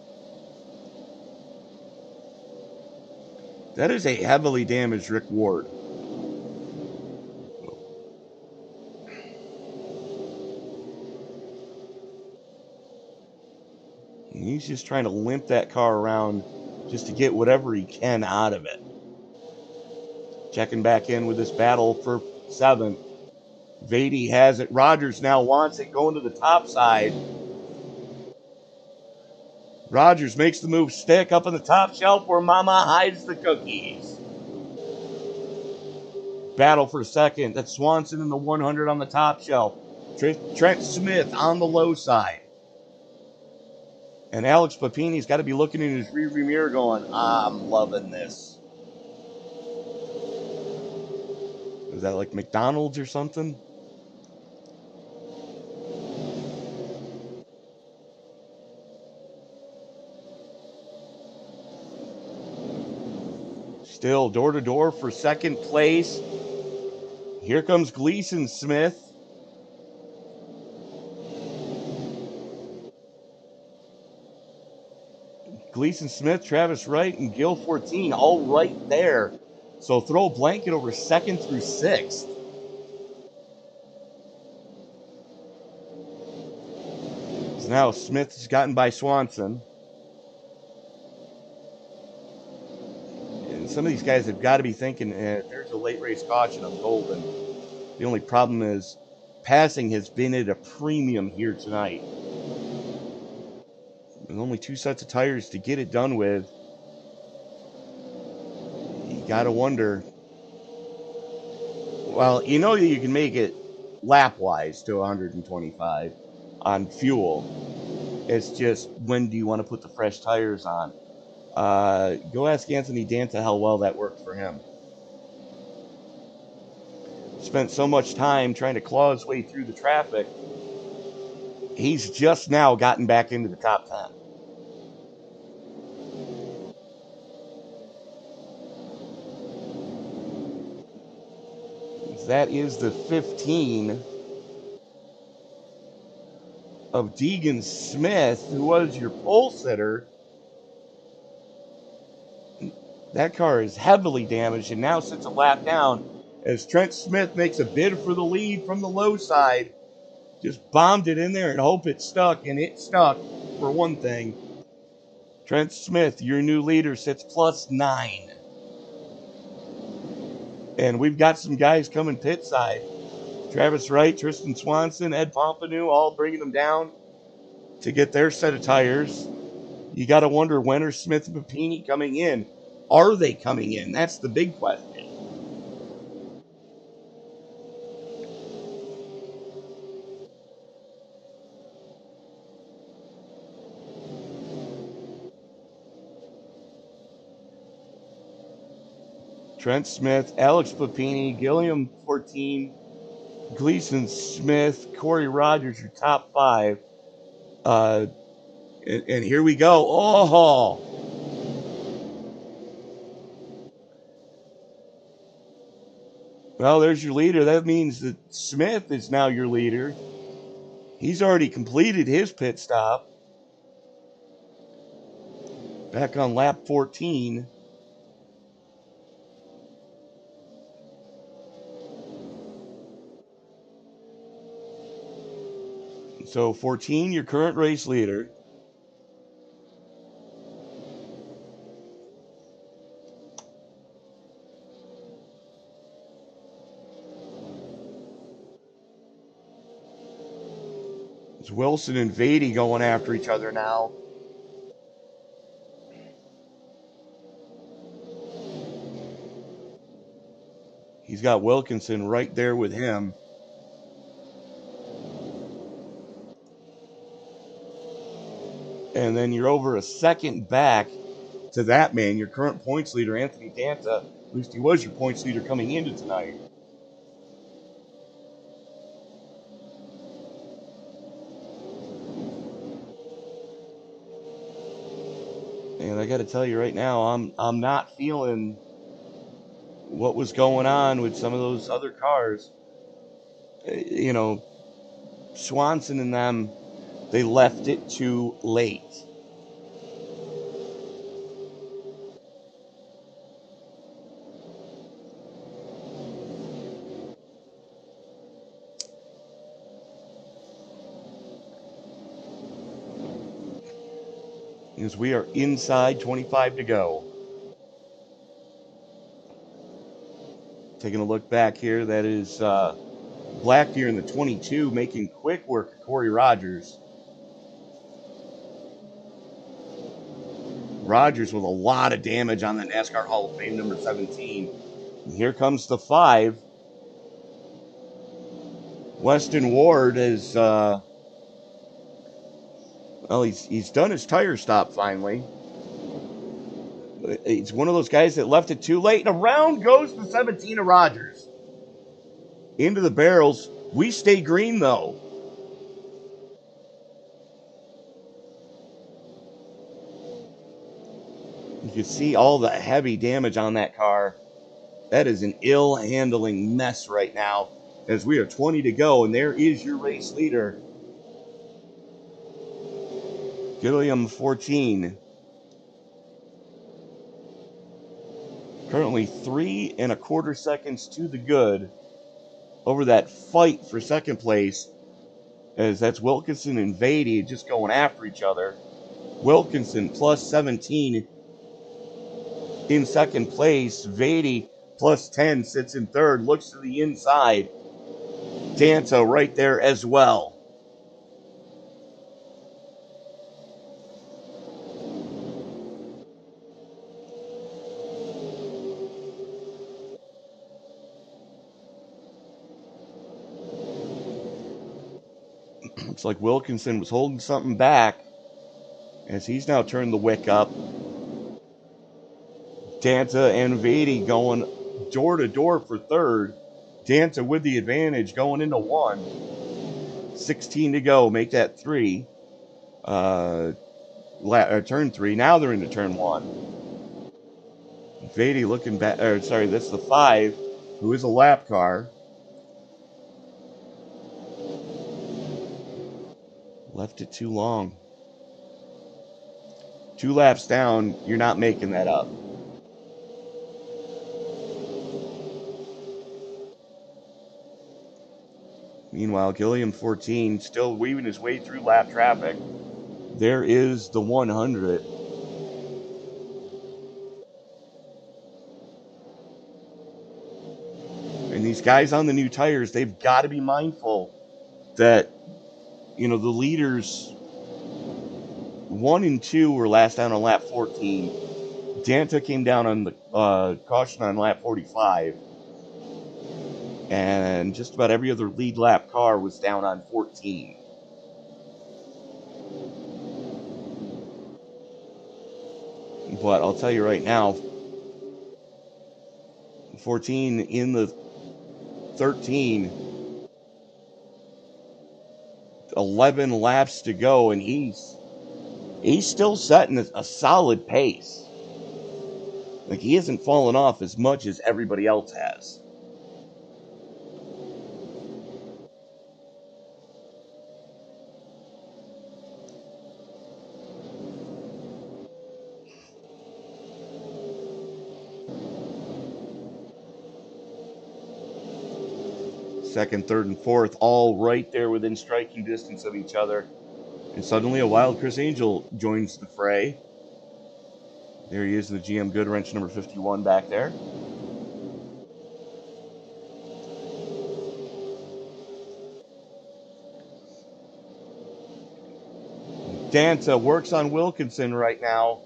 That is a heavily damaged Rick Ward. He's just trying to limp that car around just to get whatever he can out of it. Checking back in with this battle for 7th. Beatty has it. Rogers now wants it going to the top side. Rogers makes the move, stick up on the top shelf where Mama hides the cookies. Battle for 2nd. That's Swanson in the 100 on the top shelf. Trent Smith on the low side. And Alex Papini's got to be looking in his rearview mirror going, I'm loving this. Is that like McDonald's or something? Still door-to-door for 2nd place. Here comes Gleason Smith. Gleason Smith, Travis Wright, and Gil 14 all right there. So throw a blanket over 2nd through 6th. So now Smith has gotten by Swanson. And some of these guys have got to be thinking, if there's a late race caution, I'm golden. The only problem is passing has been at a premium here tonight. There's only 2 sets of tires to get it done with. You got to wonder. Well, you know you can make it lap-wise to 125 on fuel. It's just, when do you want to put the fresh tires on? Go ask Anthony Danta how well that worked for him. Spent so much time trying to claw his way through the traffic. He's just now gotten back into the top 10. That is the 15 of Deegan Smith, who was your pole sitter. That car is heavily damaged and now sits a lap down as Trent Smith makes a bid for the lead from the low side. Just bombed it in there and hope it stuck, and it stuck for one thing. Trent Smith, your new leader, sits +9. And we've got some guys coming pit side. Travis Wright, Tristan Swanson, Ed Pompano, all bringing them down to get their set of tires. You got to wonder, when are Smith and Papini coming in? Are they coming in? That's the big question. Trent Smith, Alex Papini, Gilliam 14, Gleason Smith, Corey Rogers, your top 5. And here we go. Oh! Well, there's your leader. That means that Smith is now your leader. He's already completed his pit stop. Back on lap 14. So 14, your current race leader. It's Wilson and Vady going after each other now. He's got Wilkinson right there with him. And then you're over a second back to that man, your current points leader, Anthony Danta. At least he was your points leader coming into tonight. And I got to tell you right now, I'm not feeling what was going on with some of those other cars. You know, Swanson and them, they left it too late. As we are inside 25 to go. Taking a look back here, that is Blackdeer in the 22 making quick work of Corey Rogers. Rogers with a lot of damage on the NASCAR Hall of Fame number 17. And here comes the 5. Weston Ward is, well, he's done his tire stop finally. He's one of those guys that left it too late. And around goes the 17 of Rogers. Into the barrels. We stay green, though. You can see all the heavy damage on that car. That is an ill-handling mess right now, as we are 20 to go, and there is your race leader, Gilliam 14. Currently 3 1/4 seconds to the good over that fight for second place as that's Wilkinson and Vady just going after each other. Wilkinson plus 17 in second place. Vady plus 10 sits in third, looks to the inside. Danta right there as well. Looks like Wilkinson was holding something back as he's now turned the wick up. Danta and Vady going door to door for third. Danta with the advantage going into one. 16 to go, make that three. Turn three. Now they're into turn one. Vady looking back. Sorry, that's the 5, who is a lap car. Left it too long. 2 laps down, you're not making that up. Meanwhile, Gilliam 14 still weaving his way through lap traffic. There is the 100. And these guys on the new tires, they've got to be mindful that, you know, the leaders 1 and 2 were last down on lap 14. Danta came down on the caution on lap 45. And just about every other lead lap car was down on 14. But I'll tell you right now, 14 in the 13, 11 laps to go, and he's still setting a solid pace. Like, he hasn't fallen off as much as everybody else has. Second, third, and fourth, all right there within striking distance of each other. And suddenly a wild Chris Angel joins the fray. There he is in the GM Goodwrench number 51 back there. Danta works on Wilkinson right now,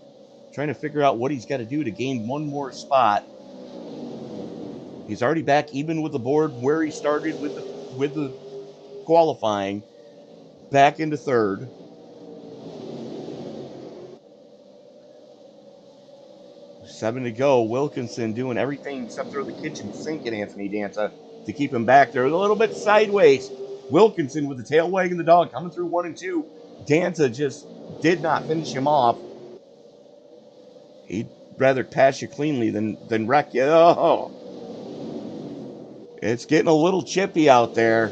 trying to figure out what he's got to do to gain one more spot. He's already back even with the board where he started with the qualifying, back into third. Seven to go. Wilkinson doing everything except throw the kitchen sink at Anthony Danta to keep him back there. A little bit sideways. Wilkinson with the tail wagging the dog coming through 1 and 2. Danta just did not finish him off. He'd rather pass you cleanly than wreck you. Oh. It's getting a little chippy out there.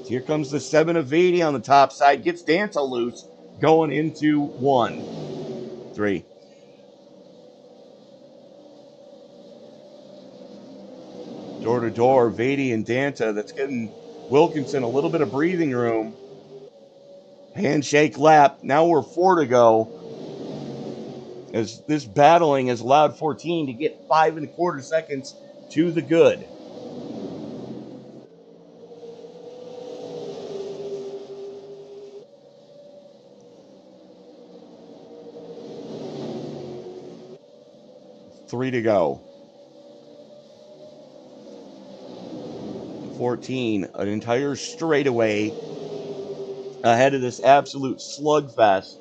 Here comes the 7 of Vady on the top side. Gets Danta loose. Going into 1. 3. Door to door, Vady and Danta. That's getting Wilkinson a little bit of breathing room. Handshake lap. Now we're 4 to go. As this battling has allowed 14 to get 5 1/4 seconds to the good. Three to go. 14, an entire straightaway ahead of this absolute slugfest.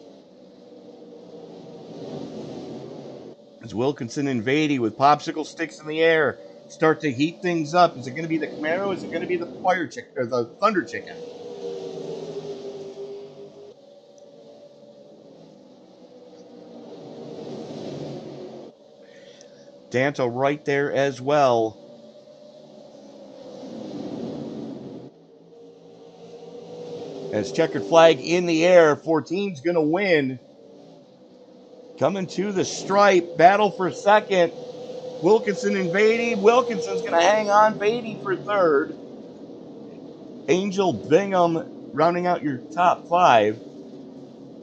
As Wilkinson and Vady with popsicle sticks in the air start to heat things up. Is it going to be the Camaro? Is it going to be the Fire Chicken or the Thunder Chicken? Danta right there as well. As checkered flag in the air, 14's going to win. Coming to the stripe, battle for second. Wilkinson and Vady. Wilkinson's going to hang on. Vady for third. Angel Bingham rounding out your top 5.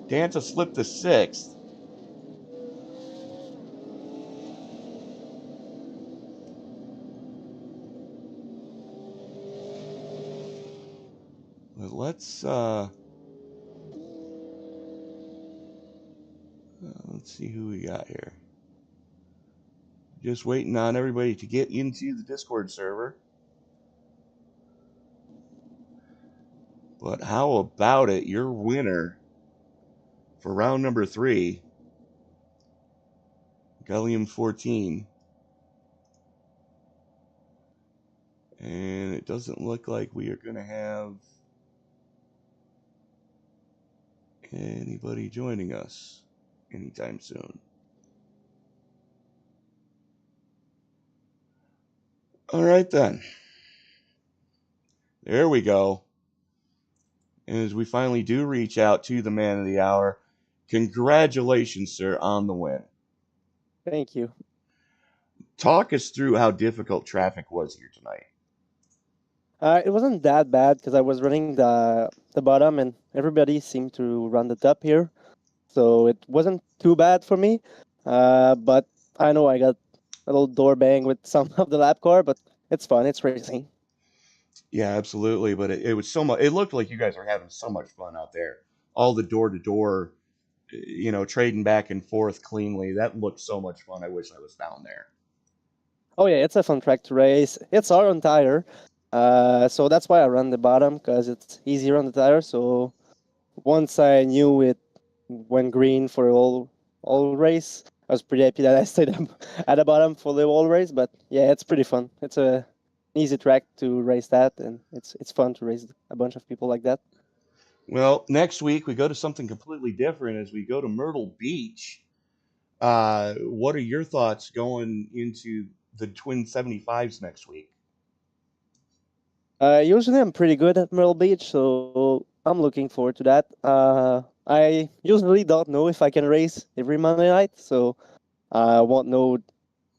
Danta slipped to 6th. But let's see who we got here. Just waiting on everybody to get into the Discord server. But how about it? Your winner for round number 3, Gallium 14. And it doesn't look like we are going to have anybody joining us anytime soon. All right, then. There we go. And as we finally do reach out to the man of the hour, congratulations, sir, on the win. Thank you. Talk us through how difficult traffic was here tonight. It wasn't that bad because I was running the bottom and everybody seemed to run the top here, so it wasn't too bad for me. But I know I got a little door bang with some of the lap car, but it's fun. It's racing. Yeah, absolutely. But it was so much. It looked like you guys were having so much fun out there. All the door to door, trading back and forth cleanly. That looked so much fun. I wish I was down there. Oh yeah, it's a fun track to race. It's our own tire, so that's why I run the bottom because it's easier on the tire. So once I knew it went green for all race, I was pretty happy that I stayed at the bottom for the whole race. But yeah, it's pretty fun. It's a easy track to race that, and it's fun to race a bunch of people like that. Well, next week we go to something completely different as we go to Myrtle Beach. What are your thoughts going into the Twin 75s next week? Usually I'm pretty good at Myrtle Beach, so I'm looking forward to that. I usually don't know if I can race every Monday night, so I won't know.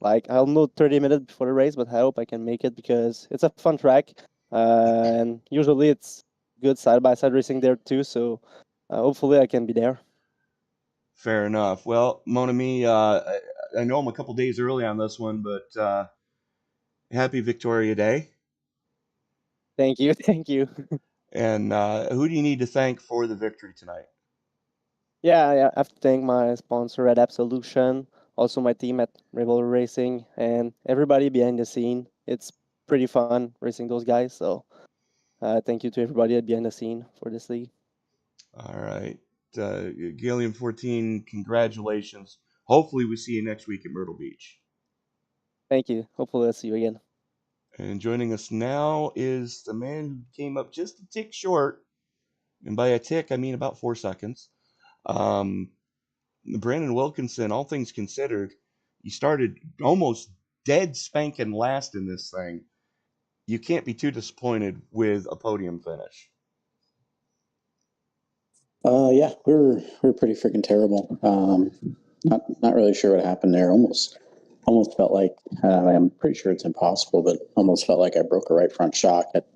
Like I'll know 30 minutes before the race, but I hope I can make it because it's a fun track, and usually it's good side by side racing there too. So hopefully I can be there. Fair enough. Well, Mon Ami, I know I'm a couple days early on this one, but happy Victoria Day. Thank you, thank you. And who do you need to thank for the victory tonight? Yeah, I have to thank my sponsor at Absolution, also my team at Rebel Racing, and everybody behind the scene. It's pretty fun racing those guys. So thank you to everybody at behind the scene for this league. All right. Gallium 14, congratulations. Hopefully we see you next week at Myrtle Beach. Thank you. Hopefully I'll see you again. And joining us now is the man who came up just a tick short, and by a tick I mean about 4 seconds. Brandon Wilkinson, all things considered, you started almost dead spanking last in this thing. You can't be too disappointed with a podium finish. Yeah, we were pretty freaking terrible. Not really sure what happened there. Almost felt like I'm pretty sure it's impossible, but almost felt like I broke a right front shock at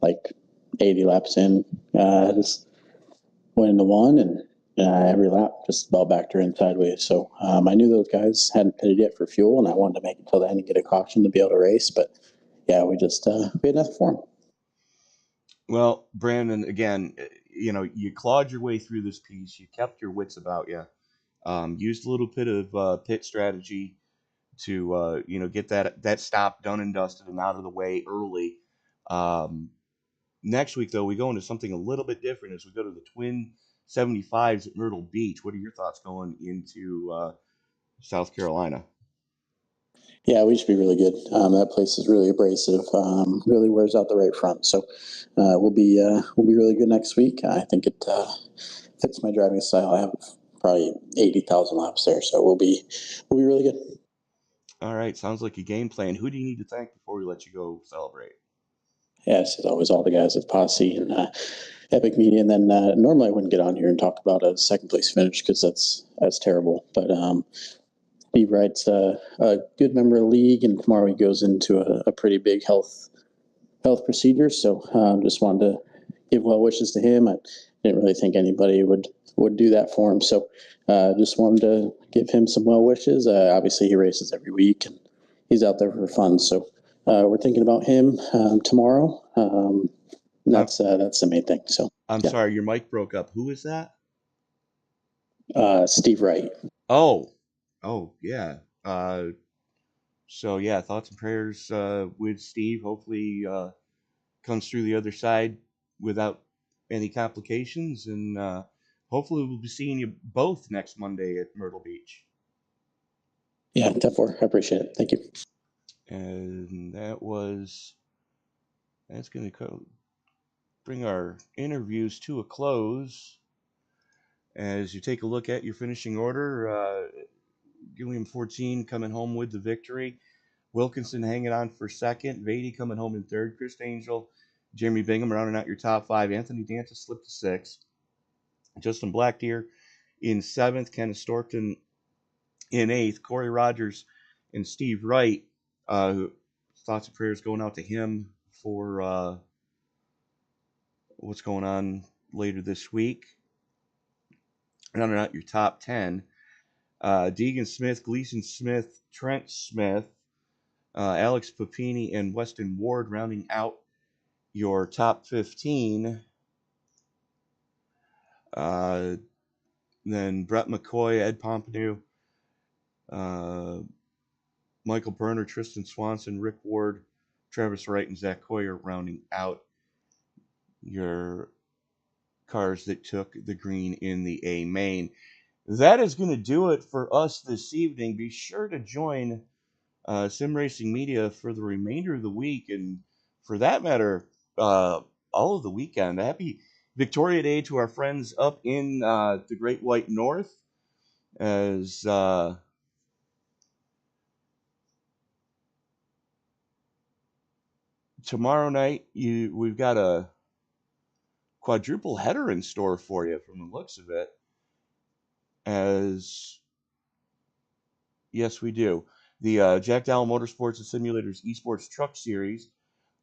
like 80 laps in. Just went into one, and every lap just about backed her in sideways. So I knew those guys hadn't pitted yet for fuel, and I wanted to make it till the end and get a caution to be able to race. But yeah, we had nothing for them. Well, Brandon, again, you clawed your way through this piece. You kept your wits about you. Used a little bit of pit strategy to get that stop done and dusted and out of the way early. Next week, though, we go into something a little bit different as we go to the Twin 75s at Myrtle Beach. What are your thoughts going into South Carolina? Yeah, we should be really good. That place is really abrasive. Really wears out the right front. So we'll be really good next week. I think it fits my driving style. I have probably 80,000 laps there, so we'll be really good. All right, sounds like a game plan. Who do you need to thank before we let you go celebrate? Yes, as always, all the guys at Posse and Epic Media. And then normally I wouldn't get on here and talk about a second place finish because that's terrible. But Steve Wright's a good member of the league, and tomorrow he goes into a pretty big health procedure. So just wanted to give well wishes to him. I didn't really think anybody would do that for him. So just wanted to give him some well wishes. Obviously, he races every week and he's out there for fun. So we're thinking about him tomorrow. That's the main thing. So I'm yeah. sorry, your mic broke up. Who is that? Steve Wright. Oh, yeah. So yeah, thoughts and prayers with Steve. Hopefully, comes through the other side without any complications, and hopefully we'll be seeing you both next Monday at Myrtle Beach. Yeah, definitely. I appreciate it. Thank you. And that's going to bring our interviews to a close. As you take a look at your finishing order, Gilliam 14 coming home with the victory. Wilkinson hanging on for second. Vady coming home in third. Chris Angel, Jeremy Bingham rounding out your top five. Anthony Danta slipped to sixth. Justin Blackdeer in seventh. Kenneth Storkton in eighth. Corey Rogers and Steve Wright. Thoughts and prayers going out to him for what's going on later this week. Rounding out your top 10. Deegan Smith, Gleason Smith, Trent Smith, Alex Papini, and Weston Ward rounding out your top 15. Then Brett McCoy, Ed Pompano, Michael Berner, Tristan Swanson, Rick Ward, Travis Wright, and Zach Coyer rounding out your cars that took the green in the A main. That is going to do it for us this evening. Be sure to join Sim Racing Media for the remainder of the week, and for that matter, all of the weekend. Happy Victoria Day to our friends up in the Great White North, as tomorrow night we've got a quadruple header in store for you from the looks of it. As yes, we do. The Jack Dowell Motorsports and Simulators Esports Truck Series,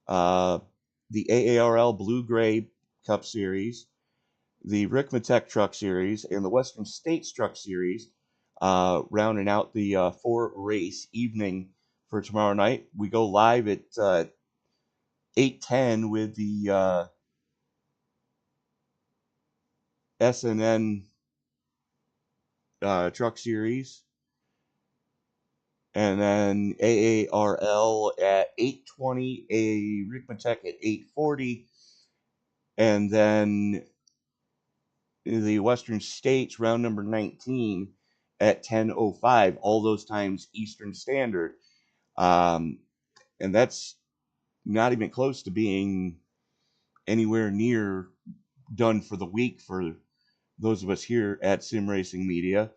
the AARL Blue-Gray Cup Series, the Rick Matek Truck Series, and the Western States Truck Series, rounding out the 4-race evening for tomorrow night. We go live at 8:10 with the SNN Truck Series, and then AARL at 8:20, a Rick Matek at 8:40, and then the Western States round number 19 at 10:05. All those times Eastern Standard, and that's not even close to being anywhere near done for the week for those of us here at Sim Racing Media.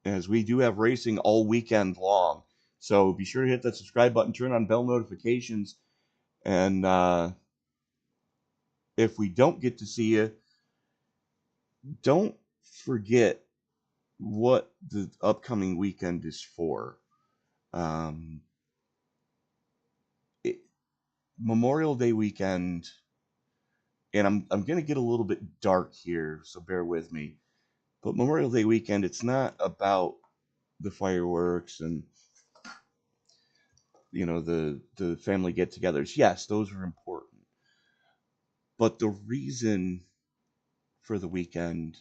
As we do have racing all weekend long. So be sure to hit that subscribe button, turn on bell notifications, and if we don't get to see you, don't forget what the upcoming weekend is for. Memorial Day weekend, and I'm going to get a little bit dark here, so bear with me. But Memorial Day weekend, it's not about the fireworks and the family get-togethers. Yes, those are important. But the reason for the weekend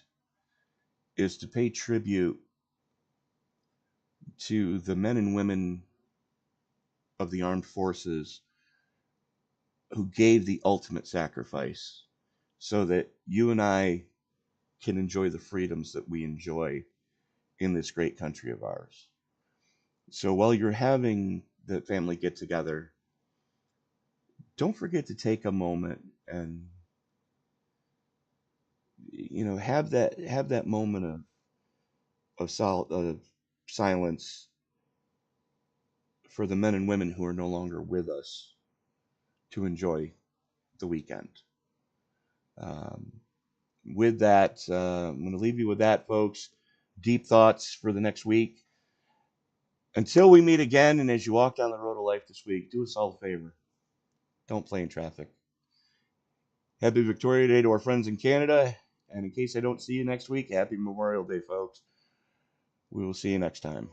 is to pay tribute to the men and women of the armed forces who gave the ultimate sacrifice so that you and I can enjoy the freedoms that we enjoy in this great country of ours. So while you're having the family get together, don't forget to take a moment and have that moment of silence for the men and women who are no longer with us to enjoy the weekend. With that, I'm going to leave you with that, folks. Deep thoughts for the next week. Until we meet again, and as you walk down the road of life this week, do us all a favor. Don't play in traffic. Happy Victoria Day to our friends in Canada. And in case I don't see you next week, happy Memorial Day, folks. We will see you next time.